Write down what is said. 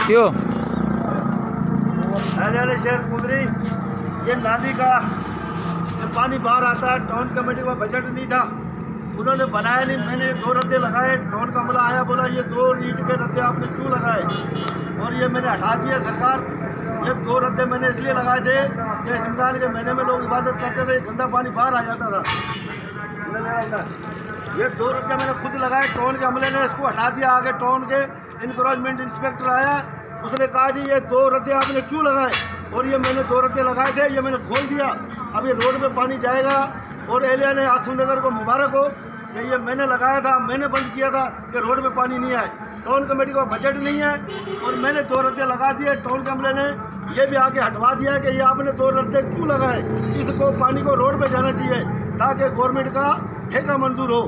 क्यों? हरियाणा शहर कुंदरी ये नाली का जब पानी बाहर आता है, टाउन कमेटी का बजट नहीं था, उन्होंने बनाया नहीं। मैंने 2 रद्दे लगाए, टाउन का अमला आया, बोला ये 2 ईंट के रद्दे आपने क्यों लगाए, और ये मैंने हटा दिया। सरकार ये 2 रद्दे मैंने इसलिए लगाए थे कि रमजान के महीने में लोग इबादत करते थे, गंदा पानी बाहर आ जाता था। ये 2 रद्दे मैंने खुद लगाए, टाउन के अमले ने इसको हटा दिया। आगे टाउन के इनक्रोचमेंट इंस्पेक्टर आया, उसने कहा जी ये 2 रद्दे आपने क्यों लगाए, और ये मैंने 2 रद्दे लगाए थे, ये मैंने खोल दिया। अब ये रोड पे पानी जाएगा, और एलिया ने आसम नगर को मुबारक हो कि ये मैंने लगाया था, मैंने बंद किया था कि रोड पे पानी नहीं आए। टाउन कमेटी का बजट नहीं है और मैंने 2 रद्दे लगा दिए। टाउन के अमले ने ये भी आके हटवा दिया कि ये आपने 2 रद्दे क्यों लगाए, इसको पानी को रोड पे जाना चाहिए ताकि गवर्नमेंट का ठेका मंजूर हो।